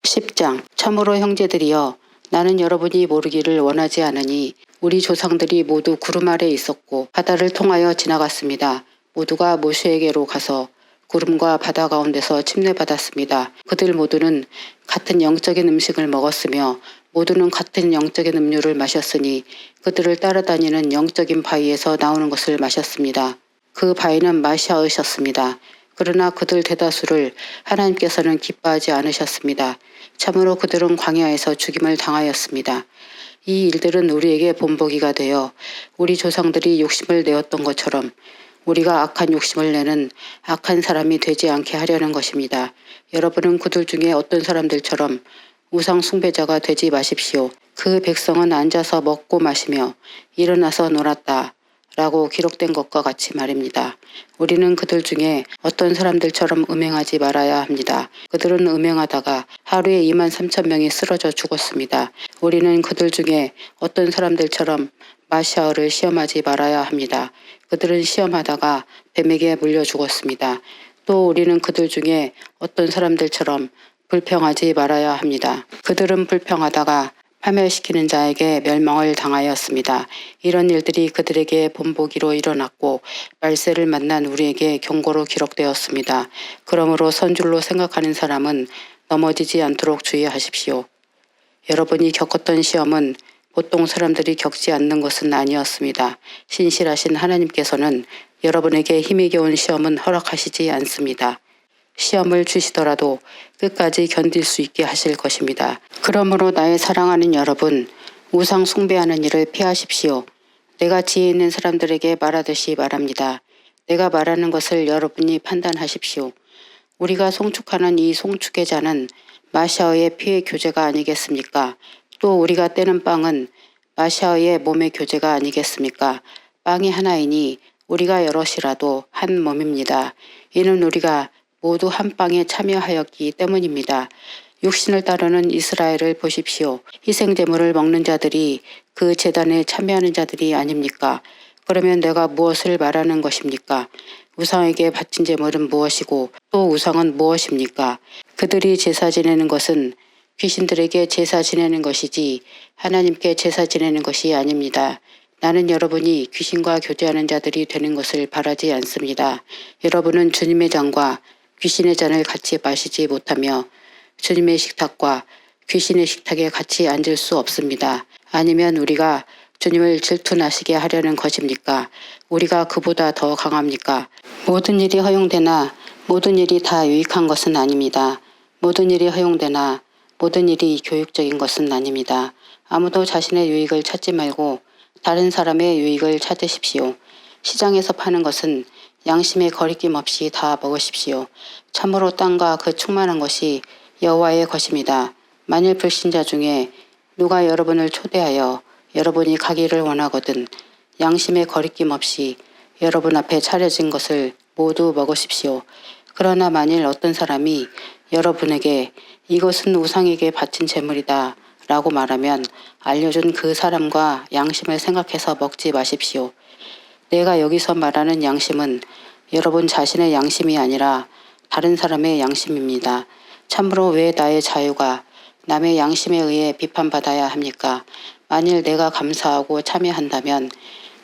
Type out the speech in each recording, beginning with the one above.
10장. 참으로 형제들이여, 나는 여러분이 모르기를 원하지 않으니 우리 조상들이 모두 구름 아래 있었고 바다를 통하여 지나갔습니다. 모두가 모세에게로 가서 구름과 바다 가운데서 침례받았습니다. 그들 모두는 같은 영적인 음식을 먹었으며 모두는 같은 영적인 음료를 마셨으니 그들을 따라다니는 영적인 바위에서 나오는 것을 마셨습니다. 그 바위는 맛이 어으셨습니다. 그러나 그들 대다수를 하나님께서는 기뻐하지 않으셨습니다. 참으로 그들은 광야에서 죽임을 당하였습니다. 이 일들은 우리에게 본보기가 되어 우리 조상들이 욕심을 내었던 것처럼 우리가 악한 욕심을 내는 악한 사람이 되지 않게 하려는 것입니다. 여러분은 그들 중에 어떤 사람들처럼 우상 숭배자가 되지 마십시오. 그 백성은 앉아서 먹고 마시며 일어나서 놀았다 라고 기록된 것과 같이 말입니다. 우리는 그들 중에 어떤 사람들처럼 음행하지 말아야 합니다. 그들은 음행하다가 하루에 23,000명이 쓰러져 죽었습니다. 우리는 그들 중에 어떤 사람들처럼 마시아를 시험하지 말아야 합니다. 그들은 시험하다가 뱀에게 물려 죽었습니다. 또 우리는 그들 중에 어떤 사람들처럼 불평하지 말아야 합니다. 그들은 불평하다가 파멸시키는 자에게 멸망을 당하였습니다. 이런 일들이 그들에게 본보기로 일어났고 말세를 만난 우리에게 경고로 기록되었습니다. 그러므로 선줄로 생각하는 사람은 넘어지지 않도록 주의하십시오. 여러분이 겪었던 시험은 보통 사람들이 겪지 않는 것은 아니었습니다. 신실하신 하나님께서는 여러분에게 힘이 겨운 시험은 허락하시지 않습니다. 시험을 주시더라도 끝까지 견딜 수 있게 하실 것입니다. 그러므로 나의 사랑하는 여러분, 우상 숭배하는 일을 피하십시오. 내가 지혜 있는 사람들에게 말하듯이 말합니다. 내가 말하는 것을 여러분이 판단하십시오. 우리가 송축하는 이 송축의 잔은 마시아의 피의 교제가 아니겠습니까? 또 우리가 떼는 빵은 마시아의 몸의 교제가 아니겠습니까? 빵이 하나이니 우리가 여럿이라도 한 몸입니다. 이는 우리가 모두 한 빵에 참여하였기 때문입니다. 육신을 따르는 이스라엘을 보십시오. 희생제물을 먹는 자들이 그 제단에 참여하는 자들이 아닙니까? 그러면 내가 무엇을 말하는 것입니까? 우상에게 바친 제물은 무엇이고 또 우상은 무엇입니까? 그들이 제사 지내는 것은 귀신들에게 제사 지내는 것이지 하나님께 제사 지내는 것이 아닙니다. 나는 여러분이 귀신과 교제하는 자들이 되는 것을 바라지 않습니다. 여러분은 주님의 잔과 귀신의 잔을 같이 마시지 못하며 주님의 식탁과 귀신의 식탁에 같이 앉을 수 없습니다. 아니면 우리가 주님을 질투나시게 하려는 것입니까? 우리가 그보다 더 강합니까? 모든 일이 허용되나 모든 일이 다 유익한 것은 아닙니다. 모든 일이 허용되나 모든 일이 교육적인 것은 아닙니다. 아무도 자신의 유익을 찾지 말고 다른 사람의 유익을 찾으십시오. 시장에서 파는 것은 양심의 거리낌 없이 다 먹으십시오. 참으로 땅과 그 충만한 것이 여호와의 것입니다. 만일 불신자 중에 누가 여러분을 초대하여 여러분이 가기를 원하거든 양심의 거리낌 없이 여러분 앞에 차려진 것을 모두 먹으십시오. 그러나 만일 어떤 사람이 여러분에게 이것은 우상에게 바친 제물이다 라고 말하면 알려준 그 사람과 양심을 생각해서 먹지 마십시오. 내가 여기서 말하는 양심은 여러분 자신의 양심이 아니라 다른 사람의 양심입니다. 참으로 왜 나의 자유가 남의 양심에 의해 비판받아야 합니까? 만일 내가 감사하고 참여한다면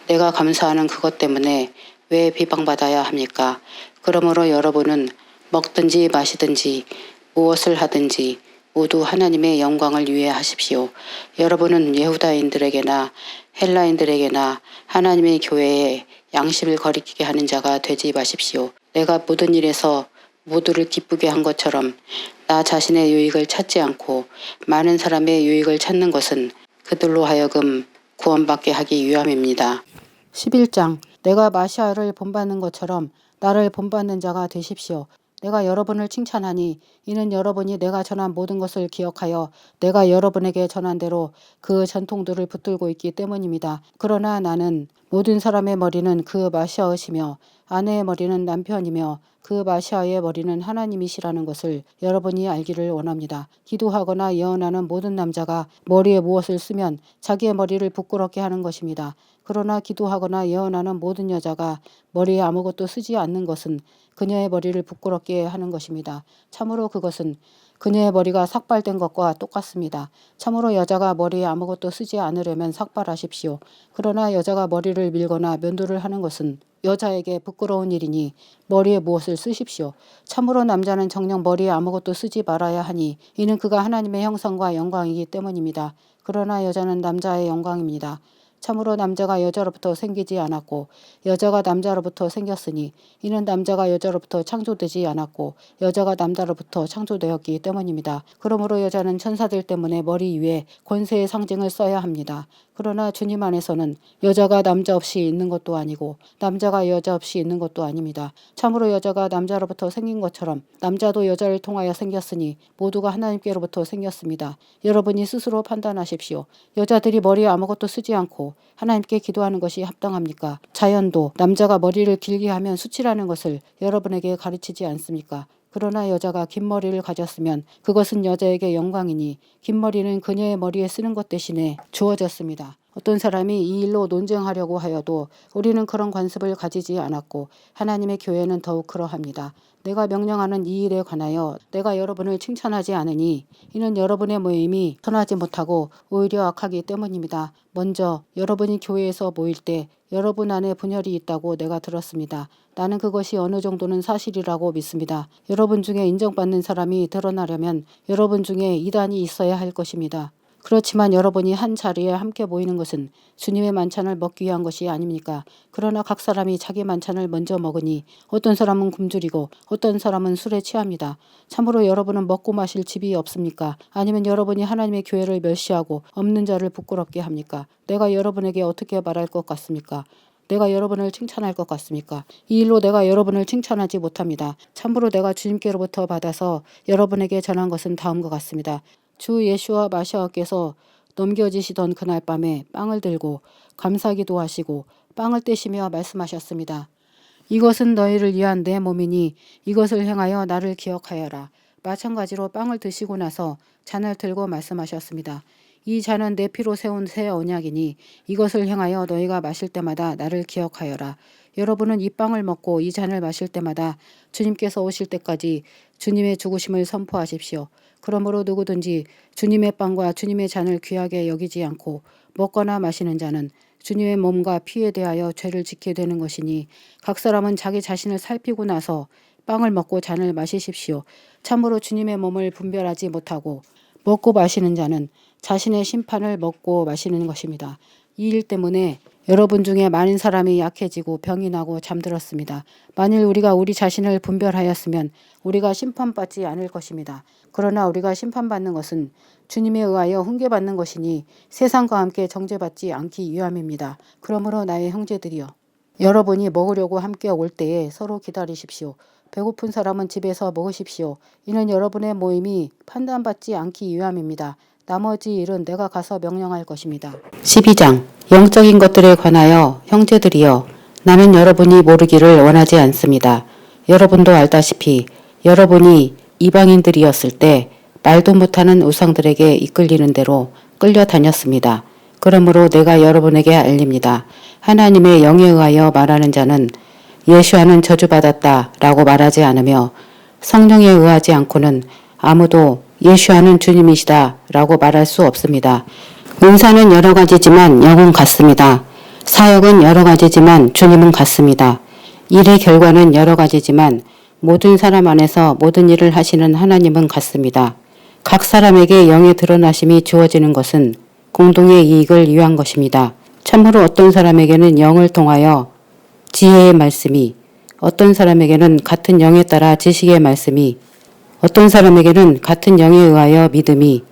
내가 감사하는 그것 때문에 왜 비방받아야 합니까? 그러므로 여러분은 먹든지 마시든지 무엇을 하든지 모두 하나님의 영광을 위해 하십시오. 여러분은 예후다인들에게나 헬라인들에게나 하나님의 교회에 양심을 거리끼게 하는 자가 되지 마십시오. 내가 모든 일에서 모두를 기쁘게 한 것처럼 나 자신의 유익을 찾지 않고 많은 사람의 유익을 찾는 것은 그들로 하여금 구원받게 하기 위함입니다. 11장. 내가 마시아를 본받는 것처럼 나를 본받는 자가 되십시오. 내가 여러분을 칭찬하니 이는 여러분이 내가 전한 모든 것을 기억하여 내가 여러분에게 전한 대로 그 전통들을 붙들고 있기 때문입니다. 그러나 나는 모든 사람의 머리는 그 마시아이시며 아내의 머리는 남편이며 그 마시아의 머리는 하나님이시라는 것을 여러분이 알기를 원합니다. 기도하거나 예언하는 모든 남자가 머리에 무엇을 쓰면 자기의 머리를 부끄럽게 하는 것입니다. 그러나 기도하거나 예언하는 모든 여자가 머리에 아무것도 쓰지 않는 것은 그녀의 머리를 부끄럽게 하는 것입니다. 참으로 그것은 그녀의 머리가 삭발된 것과 똑같습니다. 참으로 여자가 머리에 아무것도 쓰지 않으려면 삭발하십시오. 그러나 여자가 머리를 밀거나 면도를 하는 것은 여자에게 부끄러운 일이니 머리에 무엇을 쓰십시오. 참으로 남자는 정녕 머리에 아무것도 쓰지 말아야 하니 이는 그가 하나님의 형상과 영광이기 때문입니다. 그러나 여자는 남자의 영광입니다. 참으로 남자가 여자로부터 생기지 않았고 여자가 남자로부터 생겼으니 이는 남자가 여자로부터 창조되지 않았고 여자가 남자로부터 창조되었기 때문입니다. 그러므로 여자는 천사들 때문에 머리 위에 권세의 상징을 써야 합니다. 그러나 주님 안에서는 여자가 남자 없이 있는 것도 아니고 남자가 여자 없이 있는 것도 아닙니다. 참으로 여자가 남자로부터 생긴 것처럼 남자도 여자를 통하여 생겼으니 모두가 하나님께로부터 생겼습니다. 여러분이 스스로 판단하십시오. 여자들이 머리에 아무것도 쓰지 않고 하나님께 기도하는 것이 합당합니까? 자연도 남자가 머리를 길게 하면 수치라는 것을 여러분에게 가르치지 않습니까? 그러나 여자가 긴 머리를 가졌으면 그것은 여자에게 영광이니 긴 머리는 그녀의 머리에 쓰는 것 대신에 주어졌습니다. 어떤 사람이 이 일로 논쟁하려고 하여도 우리는 그런 관습을 가지지 않았고 하나님의 교회는 더욱 그러합니다. 내가 명령하는 이 일에 관하여 내가 여러분을 칭찬하지 않으니 이는 여러분의 모임이 선하지 못하고 오히려 악하기 때문입니다. 먼저 여러분이 교회에서 모일 때 여러분 안에 분열이 있다고 내가 들었습니다. 나는 그것이 어느 정도는 사실이라고 믿습니다. 여러분 중에 인정받는 사람이 드러나려면 여러분 중에 이단이 있어야 할 것입니다. 그렇지만 여러분이 한 자리에 함께 모이는 것은 주님의 만찬을 먹기 위한 것이 아닙니까? 그러나 각 사람이 자기 만찬을 먼저 먹으니 어떤 사람은 굶주리고 어떤 사람은 술에 취합니다. 참으로 여러분은 먹고 마실 집이 없습니까? 아니면 여러분이 하나님의 교회를 멸시하고 없는 자를 부끄럽게 합니까? 내가 여러분에게 어떻게 말할 것 같습니까? 내가 여러분을 칭찬할 것 같습니까? 이 일로 내가 여러분을 칭찬하지 못합니다. 참으로 내가 주님께로부터 받아서 여러분에게 전한 것은 다음과 같습니다. 주 예수와 마시아께서 넘겨지시던 그날 밤에 빵을 들고 감사기도 하시고 빵을 떼시며 말씀하셨습니다. 이것은 너희를 위한 내 몸이니 이것을 행하여 나를 기억하여라. 마찬가지로 빵을 드시고 나서 잔을 들고 말씀하셨습니다. 이 잔은 내 피로 세운 새 언약이니 이것을 행하여 너희가 마실 때마다 나를 기억하여라. 여러분은 이 빵을 먹고 이 잔을 마실 때마다 주님께서 오실 때까지 주님의 죽으심을 선포하십시오. 그러므로 누구든지 주님의 빵과 주님의 잔을 귀하게 여기지 않고 먹거나 마시는 자는 주님의 몸과 피에 대하여 죄를 짓게 되는 것이니 각 사람은 자기 자신을 살피고 나서 빵을 먹고 잔을 마시십시오. 참으로 주님의 몸을 분별하지 못하고 먹고 마시는 자는 자신의 심판을 먹고 마시는 것입니다. 이 일 때문에 여러분 중에 많은 사람이 약해지고 병이 나고 잠들었습니다. 만일 우리가 우리 자신을 분별하였으면 우리가 심판받지 않을 것입니다. 그러나 우리가 심판받는 것은 주님에 의하여 훈계받는 것이니 세상과 함께 정죄받지 않기 위함입니다. 그러므로 나의 형제들이여, 여러분이 먹으려고 함께 올 때에 서로 기다리십시오. 배고픈 사람은 집에서 먹으십시오. 이는 여러분의 모임이 판단받지 않기 위함입니다. 나머지 일은 내가 가서 명령할 것입니다. 12장 영적인 것들에 관하여 형제들이여, 나는 여러분이 모르기를 원하지 않습니다. 여러분도 알다시피 여러분이 이방인들이었을 때 말도 못하는 우상들에게 이끌리는 대로 끌려다녔습니다. 그러므로 내가 여러분에게 알립니다. 하나님의 영에 의하여 말하는 자는 예수와는 저주받았다 라고 말하지 않으며 성령에 의하지 않고는 아무도 예수와는 주님이시다 라고 말할 수 없습니다. 은사는 여러 가지지만 영은 같습니다. 사역은 여러 가지지만 주님은 같습니다. 일의 결과는 여러 가지지만 모든 사람 안에서 모든 일을 하시는 하나님은 같습니다. 각 사람에게 영의 드러나심이 주어지는 것은 공동의 이익을 위한 것입니다. 참으로 어떤 사람에게는 영을 통하여 지혜의 말씀이, 어떤 사람에게는 같은 영에 따라 지식의 말씀이, 어떤 사람에게는 같은 영에 의하여 믿음이,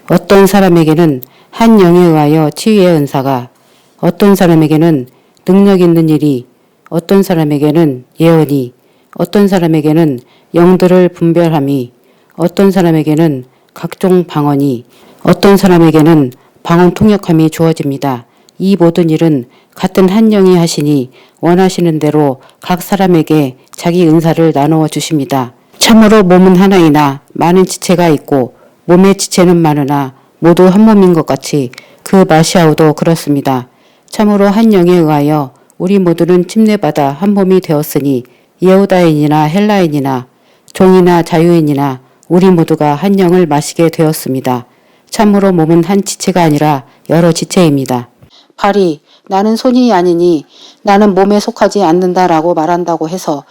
어떤 사람에게는 한 영에 의하여 치유의 은사가, 어떤 사람에게는 능력 있는 일이, 어떤 사람에게는 예언이, 어떤 사람에게는 영들을 분별함이, 어떤 사람에게는 각종 방언이, 어떤 사람에게는 방언 통역함이 주어집니다. 이 모든 일은 같은 한 영이 하시니 원하시는 대로 각 사람에게 자기 은사를 나누어 주십니다. 참으로 몸은 하나이나 많은 지체가 있고 몸의 지체는 많으나 모두 한 몸인 것 같이 그 마시아우도 그렇습니다. 참으로 한 영에 의하여 우리 모두는 침례받아 한 몸이 되었으니 예후다인이나 헬라인이나 종이나 자유인이나 우리 모두가 한 영을 마시게 되었습니다. 참으로 몸은 한 지체가 아니라 여러 지체입니다. 발이 나는 손이 아니니 나는 몸에 속하지 않는다라고 말한다고 해서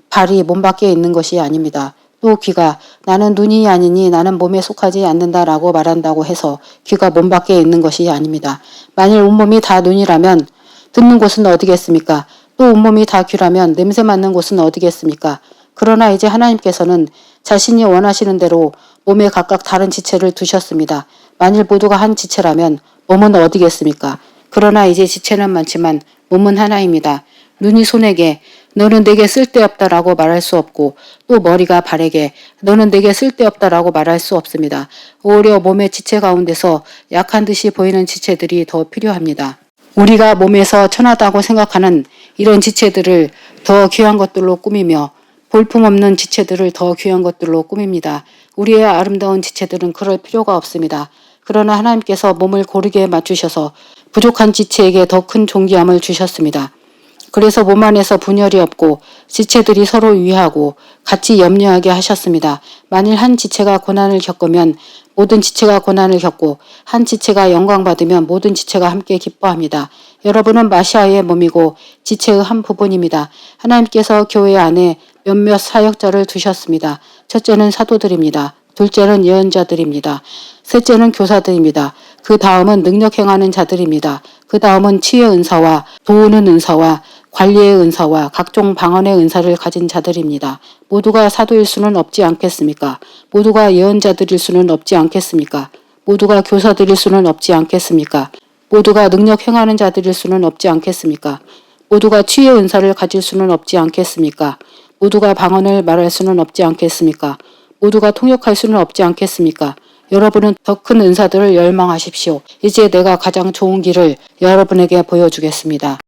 발이 몸 밖에 있는 것이 아닙니다. 또 귀가 나는 눈이 아니니 나는 몸에 속하지 않는다라고 말한다고 해서 귀가 몸 밖에 있는 것이 아닙니다. 만일 온몸이 다 눈이라면 듣는 곳은 어디겠습니까? 또 온몸이 다 귀라면 냄새 맡는 곳은 어디겠습니까? 그러나 이제 하나님께서는 자신이 원하시는 대로 몸에 각각 다른 지체를 두셨습니다. 만일 모두가 한 지체라면 몸은 어디겠습니까? 그러나 이제 지체는 많지만 몸은 하나입니다. 눈이 손에게 너는 내게 쓸데없다라고 말할 수 없고 또 머리가 발에게 너는 내게 쓸데없다라고 말할 수 없습니다. 오히려 몸의 지체 가운데서 약한 듯이 보이는 지체들이 더 필요합니다. 우리가 몸에서 천하다고 생각하는 이런 지체들을 더 귀한 것들로 꾸미며 볼품없는 지체들을 더 귀한 것들로 꾸밉니다. 우리의 아름다운 지체들은 그럴 필요가 없습니다. 그러나 하나님께서 몸을 고르게 맞추셔서 부족한 지체에게 더 큰 존귀함을 주셨습니다. 그래서 몸 안에서 분열이 없고 지체들이 서로 위하고 같이 염려하게 하셨습니다. 만일 한 지체가 고난을 겪으면 모든 지체가 고난을 겪고 한 지체가 영광받으면 모든 지체가 함께 기뻐합니다. 여러분은 마시아의 몸이고 지체의 한 부분입니다. 하나님께서 교회 안에 몇몇 사역자를 두셨습니다. 첫째는 사도들입니다. 둘째는 예언자들입니다. 셋째는 교사들입니다. 그 다음은 능력 행하는 자들입니다. 그 다음은 치유의 은사와 도우는 은사와 관리의 은사와 각종 방언의 은사를 가진 자들입니다. 모두가 사도일 수는 없지 않겠습니까? 모두가 예언자들일 수는 없지 않겠습니까? 모두가 교사들일 수는 없지 않겠습니까? 모두가 능력 행하는 자들일 수는 없지 않겠습니까? 모두가 치유의 은사를 가질 수는 없지 않겠습니까? 모두가 방언을 말할 수는 없지 않겠습니까? 모두가 통역할 수는 없지 않겠습니까? 여러분은 더 큰 은사들을 열망하십시오. 이제 내가 가장 좋은 길을 여러분에게 보여주겠습니다.